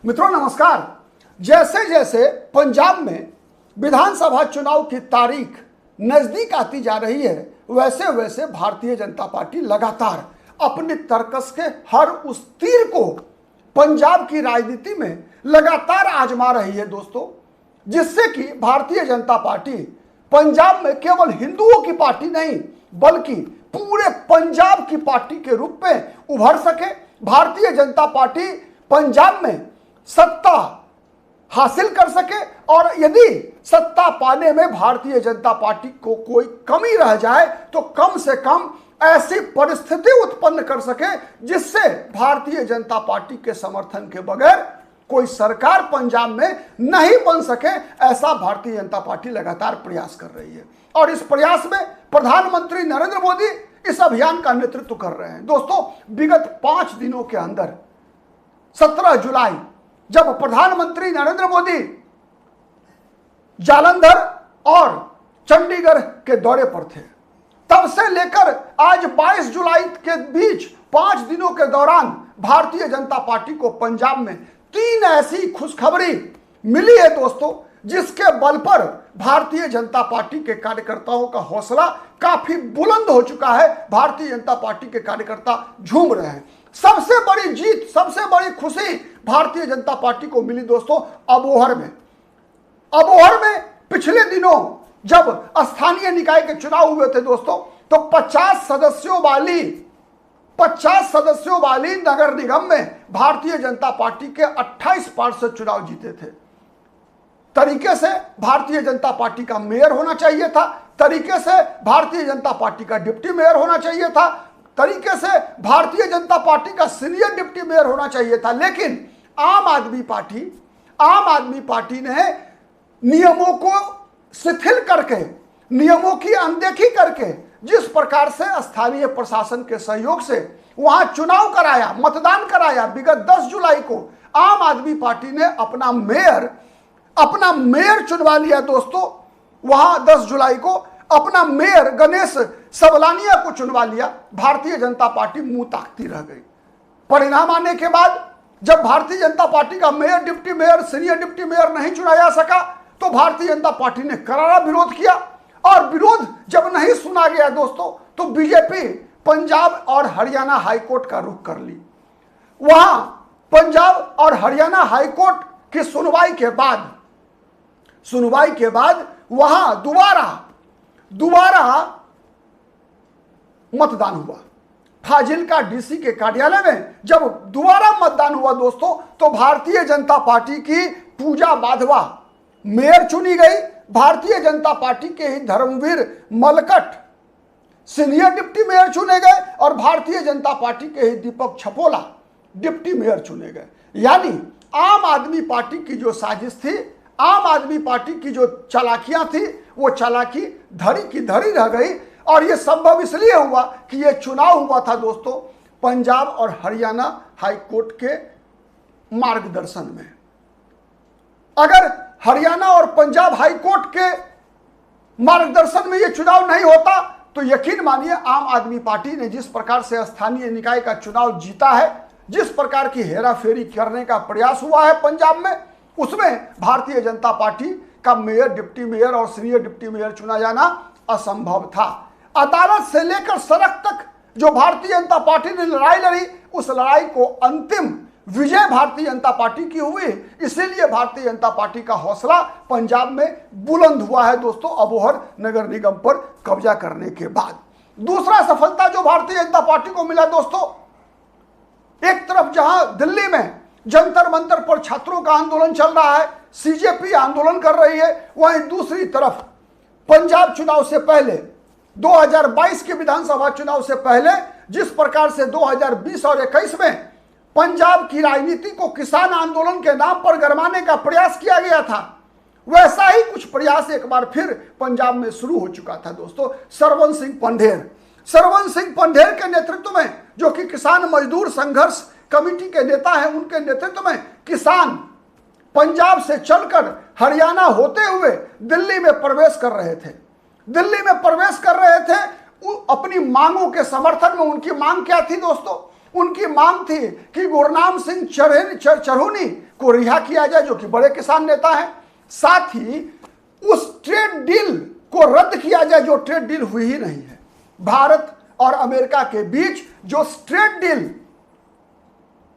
मित्रों नमस्कार। जैसे जैसे पंजाब में विधानसभा चुनाव की तारीख नजदीक आती जा रही है, वैसे वैसे भारतीय जनता पार्टी लगातार अपने तर्कस के हर उस तीर को पंजाब की राजनीति में लगातार आजमा रही है दोस्तों, जिससे कि भारतीय जनता पार्टी पंजाब में केवल हिंदुओं की पार्टी नहीं बल्कि पूरे पंजाब की पार्टी के रूप में उभर सके। भारतीय जनता पार्टी पंजाब में सत्ता हासिल कर सके और यदि सत्ता पाने में भारतीय जनता पार्टी को कोई कमी रह जाए तो कम से कम ऐसी परिस्थिति उत्पन्न कर सके जिससे भारतीय जनता पार्टी के समर्थन के बगैर कोई सरकार पंजाब में नहीं बन सके। ऐसा भारतीय जनता पार्टी लगातार प्रयास कर रही है और इस प्रयास में प्रधानमंत्री नरेंद्र मोदी इस अभियान का नेतृत्व कर रहे हैं। दोस्तों, विगत 5 दिनों के अंदर 17 जुलाई जब प्रधानमंत्री नरेंद्र मोदी जालंधर और चंडीगढ़ के दौरे पर थे, तब से लेकर आज 22 जुलाई के बीच 5 दिनों के दौरान भारतीय जनता पार्टी को पंजाब में 3 ऐसी खुशखबरी मिली है दोस्तों, जिसके बल पर भारतीय जनता पार्टी के कार्यकर्ताओं का हौसला काफी बुलंद हो चुका है। भारतीय जनता पार्टी के कार्यकर्ता झूम रहे हैं। सबसे बड़ी जीत, सबसे बड़ी खुशी भारतीय जनता पार्टी को मिली दोस्तों अबोहर में। अबोहर में पिछले दिनों जब स्थानीय निकाय के चुनाव हुए थे दोस्तों, तो 50 सदस्यों वाली नगर निगम में भारतीय जनता पार्टी के 28 पार्षद चुनाव जीते थे। तरीके से भारतीय जनता पार्टी का मेयर होना चाहिए था, तरीके से भारतीय जनता पार्टी का डिप्टी मेयर होना चाहिए था, तरीके से भारतीय जनता पार्टी का सीनियर डिप्टी मेयर होना चाहिए था। लेकिन आम आदमी पार्टी ने नियमों को शिथिल करके, नियमों की अनदेखी करके जिस प्रकार से स्थानीय प्रशासन के सहयोग से वहां चुनाव कराया, मतदान कराया, विगत 10 जुलाई को आम आदमी पार्टी ने अपना मेयर चुनवा लिया दोस्तों। वहां 10 जुलाई को अपना मेयर गणेश सबलानिया को चुनवा लिया। भारतीय जनता पार्टी मुंह ताकती रह गई। परिणाम आने के बाद जब भारतीय जनता पार्टी का mayor, deputy mayor, senior deputy mayor नहीं चुना जा सका तो भारतीय जनता पार्टी ने करारा विरोध किया और विरोध जब नहीं सुना गया दोस्तों तो बीजेपी पंजाब और हरियाणा हाईकोर्ट का रुख कर ली। वहां पंजाब और हरियाणा हाईकोर्ट की सुनवाई के बाद वहां दोबारा मतदान हुआ। फाजिल्का डीसी के कार्यालय में जब दोबारा मतदान हुआ दोस्तों तो भारतीय जनता पार्टी की पूजा बाधवा मेयर चुनी गई। भारतीय जनता पार्टी के ही धर्मवीर मलकट सीनियर डिप्टी मेयर चुने गए और भारतीय जनता पार्टी के ही दीपक छपोला डिप्टी मेयर चुने गए। यानी आम आदमी पार्टी की जो साजिश थी, आम आदमी पार्टी की जो चालाकियां थी, वो चालाकी धरी की धरी रह गई। और ये संभव इसलिए हुआ कि ये चुनाव हुआ था दोस्तों पंजाब और हरियाणा हाईकोर्ट के मार्गदर्शन में। अगर हरियाणा और पंजाब हाईकोर्ट के मार्गदर्शन में ये चुनाव नहीं होता तो यकीन मानिए आम आदमी पार्टी ने जिस प्रकार से स्थानीय निकाय का चुनाव जीता है, जिस प्रकार की हेराफेरी करने का प्रयास हुआ है पंजाब में, उसमें भारतीय जनता पार्टी का मेयर, डिप्टी मेयर और सीनियर डिप्टी मेयर चुना जाना असंभव था। अदालत से लेकर सड़क तक जो भारतीय जनता पार्टी ने लड़ाई लड़ी, उस लड़ाई को अंतिम विजय भारतीय जनता पार्टी की हुई। इसीलिए भारतीय जनता पार्टी का हौसला पंजाब में बुलंद हुआ है दोस्तों अबोहर नगर निगम पर कब्जा करने के बाद। दूसरा सफलता जो भारतीय जनता पार्टी को मिला दोस्तों, एक तरफ जहां दिल्ली में जंतर मंतर पर छात्रों का आंदोलन चल रहा है, सीजेपी आंदोलन कर रही है, वहीं दूसरी तरफ पंजाब चुनाव से पहले 2022 के विधानसभा चुनाव से पहले जिस प्रकार से 2020 और 21 में पंजाब की राजनीति को किसान आंदोलन के नाम पर गरमाने का प्रयास किया गया था, वैसा ही कुछ प्रयास एक बार फिर पंजाब में शुरू हो चुका था दोस्तों। सरवन सिंह पंढेर के नेतृत्व में, जो कि किसान मजदूर संघर्ष कमेटी के नेता हैं, उनके नेतृत्व में किसान पंजाब से चलकर हरियाणा होते हुए दिल्ली में प्रवेश कर रहे थे। अपनी मांगों के समर्थन में उनकी मांग क्या थी दोस्तों? उनकी मांग थी कि गुरनाम सिंह चरहूनी को रिहा किया जाए जो कि बड़े किसान नेता हैं। साथ ही उस ट्रेड डील को रद्द किया जाए जो ट्रेड डील हुई ही नहीं है। भारत और अमेरिका के बीच जो ट्रेड डील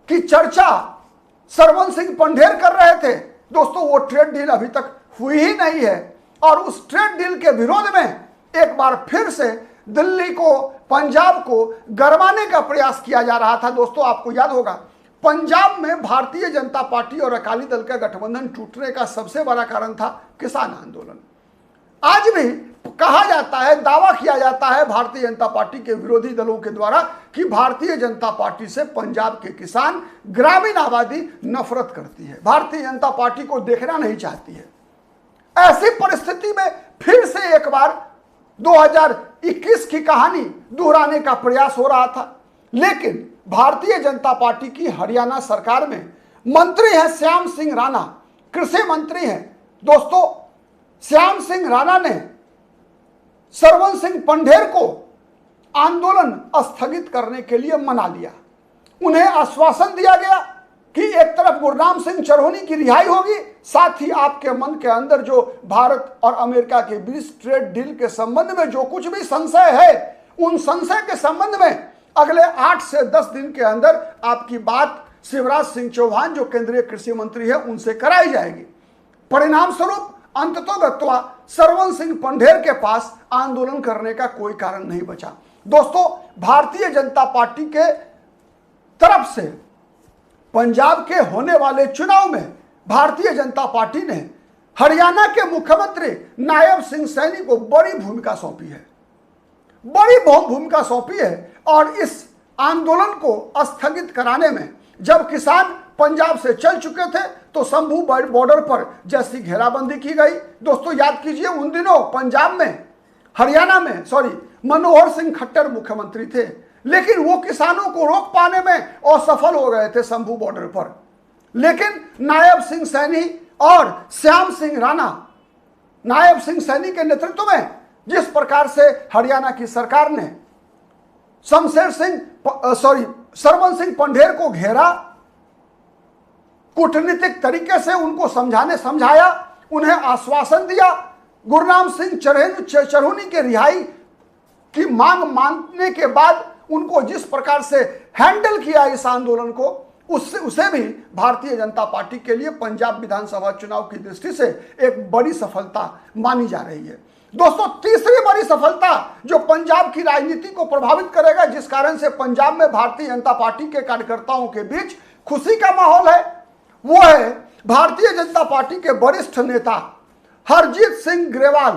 की चर्चा सरवन सिंह पंढेर कर रहे थे दोस्तों, वो ट्रेड डील अभी तक हुई ही नहीं है। और उस ट्रेड डील के विरोध में एक बार फिर से दिल्ली को, पंजाब को गरमाने का प्रयास किया जा रहा था। दोस्तों आपको याद होगा पंजाब में भारतीय जनता पार्टी और अकाली दल का गठबंधन टूटने का सबसे बड़ा कारण था किसान आंदोलन। आज भी कहा जाता है, दावा किया जाता है भारतीय जनता पार्टी के विरोधी दलों के द्वारा कि भारतीय जनता पार्टी से पंजाब के किसान, ग्रामीण आबादी नफरत करती है, भारतीय जनता पार्टी को देखना नहीं चाहती है। ऐसी परिस्थिति में फिर से एक बार 2021 की कहानी दोहराने का प्रयास हो रहा था। लेकिन भारतीय जनता पार्टी की हरियाणा सरकार में मंत्री हैं श्याम सिंह राणा, कृषि मंत्री हैं दोस्तों। श्याम सिंह राणा ने सरवन सिंह पंढेर को आंदोलन स्थगित करने के लिए मना लिया। उन्हें आश्वासन दिया गया कि एक तरफ गुरनाम सिंह चरहोनी की रिहाई होगी, साथ ही आपके मन के अंदर जो भारत और अमेरिका के बीच ट्रेड डील के संबंध में जो कुछ भी संशय है, उन संशय के संबंध में अगले 8 से 10 दिन के अंदर आपकी बात शिवराज सिंह चौहान जो केंद्रीय कृषि मंत्री है उनसे कराई जाएगी। परिणाम स्वरूप अंततोगत्वा सरवन सिंह पंढेर के पास आंदोलन करने का कोई कारण नहीं बचा। दोस्तों भारतीय जनता पार्टी के तरफ से पंजाब के होने वाले चुनाव में भारतीय जनता पार्टी ने हरियाणा के मुख्यमंत्री नायब सिंह सैनी को बड़ी भूमिका सौंपी है, बड़ी भूमिका सौंपी है। और इस आंदोलन को स्थगित कराने में जब किसान पंजाब से चल चुके थे तो शंभू बॉर्डर पर जैसी घेराबंदी की गई। दोस्तों याद कीजिए उन दिनों पंजाब में, हरियाणा में मनोहर सिंह खट्टर मुख्यमंत्री थे, लेकिन वो किसानों को रोक पाने में असफल हो गए थे शंभू बॉर्डर पर। लेकिन नायब सिंह सैनी और श्याम सिंह राणा, नायब सिंह सैनी के नेतृत्व में जिस प्रकार से हरियाणा की सरकार ने सरवन सिंह पंढेर को घेरा, कूटनीतिक तरीके से उनको समझाया, उन्हें आश्वासन दिया, गुरनाम सिंह चरहोनी के रिहाई की मांग मानने के बाद उनको जिस प्रकार से हैंडल किया इस आंदोलन को, उसे भी भारतीय जनता पार्टी के लिए पंजाब विधानसभा चुनाव की दृष्टि से एक बड़ी सफलता मानी जा रही है। दोस्तों तीसरी बड़ी सफलता जो पंजाब की राजनीति को प्रभावित करेगा, जिस कारण से पंजाब में भारतीय जनता पार्टी के कार्यकर्ताओं के बीच खुशी का माहौल है, वो है भारतीय जनता पार्टी के वरिष्ठ नेता हरजीत सिंह ग्रेवाल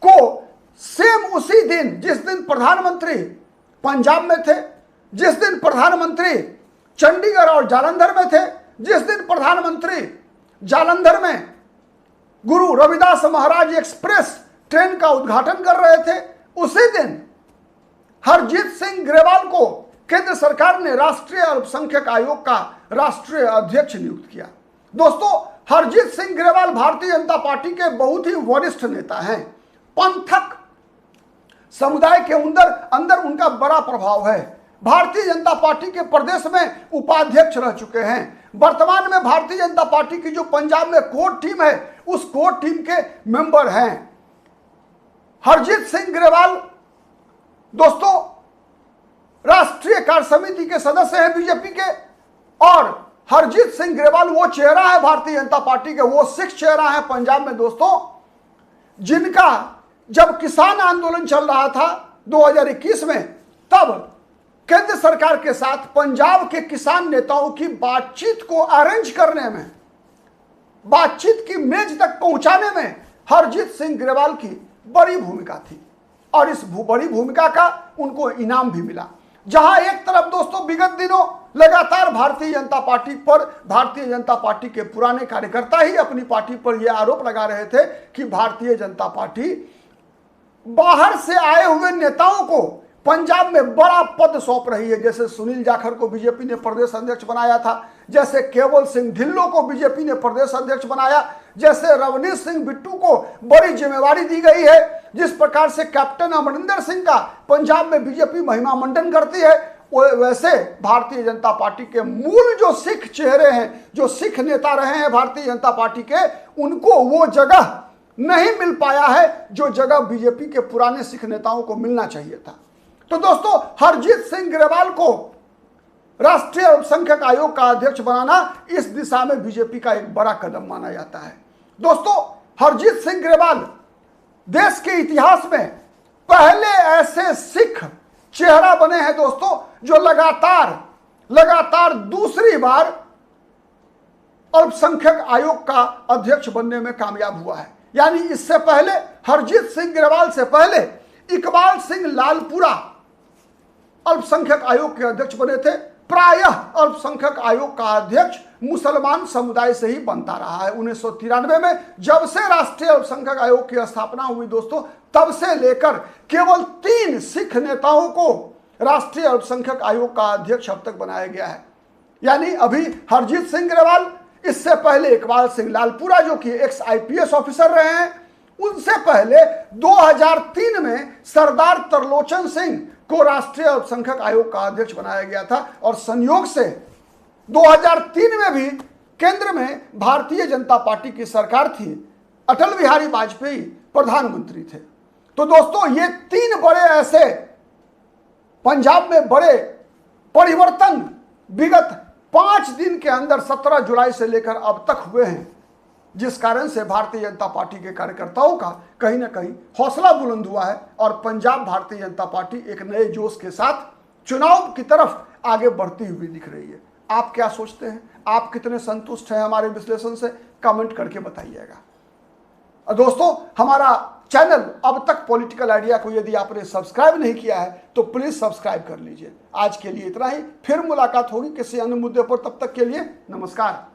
को सेम उसी दिन जिस दिन प्रधानमंत्री पंजाब में थे, जिस दिन प्रधानमंत्री चंडीगढ़ और जालंधर में थे, जिस दिन प्रधानमंत्री जालंधर में गुरु रविदास महाराज एक्सप्रेस ट्रेन का उद्घाटन कर रहे थे, उसी दिन हरजीत सिंह ग्रेवाल को केंद्र सरकार ने राष्ट्रीय अल्पसंख्यक आयोग का राष्ट्रीय अध्यक्ष नियुक्त किया। दोस्तों हरजीत सिंह ग्रेवाल भारतीय जनता पार्टी के बहुत ही वरिष्ठ नेता हैं। पंथक समुदाय के अंदर उनका बड़ा प्रभाव है। भारतीय जनता पार्टी के प्रदेश में उपाध्यक्ष रह चुके हैं। वर्तमान में भारतीय जनता पार्टी की जो पंजाब में कोर टीम है, उस कोर टीम के मेंबर हैं। हरजीत सिंह ग्रेवाल दोस्तों राष्ट्रीय कार्य समिति के सदस्य हैं बीजेपी के, और हरजीत सिंह ग्रेवाल वो चेहरा है भारतीय जनता पार्टी के, वो 6 चेहरा है पंजाब में दोस्तों, जिनका जब किसान आंदोलन चल रहा था 2021 में, तब केंद्र सरकार के साथ पंजाब के किसान नेताओं की बातचीत को अरेंज करने में, बातचीत की मेज तक पहुंचाने में हरजीत सिंह ग्रेवाल की बड़ी भूमिका थी, और इस बड़ी भूमिका का उनको इनाम भी मिला। जहां एक तरफ दोस्तों विगत दिनों लगातार भारतीय जनता पार्टी पर, भारतीय जनता पार्टी के पुराने कार्यकर्ता ही अपनी पार्टी पर यह आरोप लगा रहे थे कि भारतीय जनता पार्टी बाहर से आए हुए नेताओं को पंजाब में बड़ा पद सौंप रही है। जैसे सुनील जाखड़ को बीजेपी ने प्रदेश अध्यक्ष बनाया था, जैसे केवल सिंह ढिल्लों को बीजेपी ने प्रदेश अध्यक्ष बनाया, जैसे रवनीत सिंह बिट्टू को बड़ी जिम्मेवारी दी गई है, जिस प्रकार से कैप्टन अमरिंदर सिंह का पंजाब में बीजेपी महिमा मंडन करती है, वैसे भारतीय जनता पार्टी के मूल जो सिख चेहरे हैं, जो सिख नेता रहे हैं भारतीय जनता पार्टी के, उनको वो जगह नहीं मिल पाया है जो जगह बीजेपी के पुराने सिख नेताओं को मिलना चाहिए था। तो दोस्तों, हरजीत सिंह ग्रेवाल को राष्ट्रीय अल्पसंख्यक आयोग का अध्यक्ष बनाना इस दिशा में बीजेपी का एक बड़ा कदम माना जाता है। दोस्तों, हरजीत सिंह ग्रेवाल देश के इतिहास में पहले ऐसे सिख चेहरा बने हैं दोस्तों, जो लगातार दूसरी बार अल्पसंख्यक आयोग का अध्यक्ष बनने में कामयाब हुआ है। यानी इससे पहले हरजीत सिंह ग्रेवाल से पहले इकबाल सिंह लालपुरा अल्पसंख्यक आयोग के अध्यक्ष बने थे। प्रायः अल्पसंख्यक आयोग का अध्यक्ष मुसलमान समुदाय से ही बनता रहा है। 1993 में जब से राष्ट्रीय अल्पसंख्यक आयोग की स्थापना हुई दोस्तों, तब से लेकर केवल 3 सिख नेताओं को राष्ट्रीय अल्पसंख्यक आयोग का अध्यक्ष अब तक बनाया गया है। यानी अभी हरजीत सिंह ग्रेवाल, इससे पहले इकबाल सिंह लालपुरा जो कि एक्स IPS ऑफिसर रहे हैं, उनसे पहले 2003 में सरदार तरलोचन सिंह को राष्ट्रीय अल्पसंख्यक आयोग का अध्यक्ष बनाया गया था। और संयोग से 2003 में भी केंद्र में भारतीय जनता पार्टी की सरकार थी, अटल बिहारी वाजपेयी प्रधानमंत्री थे। तो दोस्तों, ये 3 बड़े ऐसे पंजाब में बड़े परिवर्तन विगत 5 दिन के अंदर 17 जुलाई से लेकर अब तक हुए हैं, जिस कारण से भारतीय जनता पार्टी के कार्यकर्ताओं का कहीं ना कहीं हौसला बुलंद हुआ है और पंजाब भारतीय जनता पार्टी एक नए जोश के साथ चुनाव की तरफ आगे बढ़ती हुई दिख रही है। आप क्या सोचते हैं? आप कितने संतुष्ट हैं हमारे विश्लेषण से? कमेंट करके बताइएगा। और दोस्तों, हमारा चैनल अब तक पॉलिटिकल आइडिया को यदि आपने सब्सक्राइब नहीं किया है तो प्लीज सब्सक्राइब कर लीजिए। आज के लिए इतना ही, फिर मुलाकात होगी किसी अन्य मुद्दे पर। तब तक के लिए नमस्कार।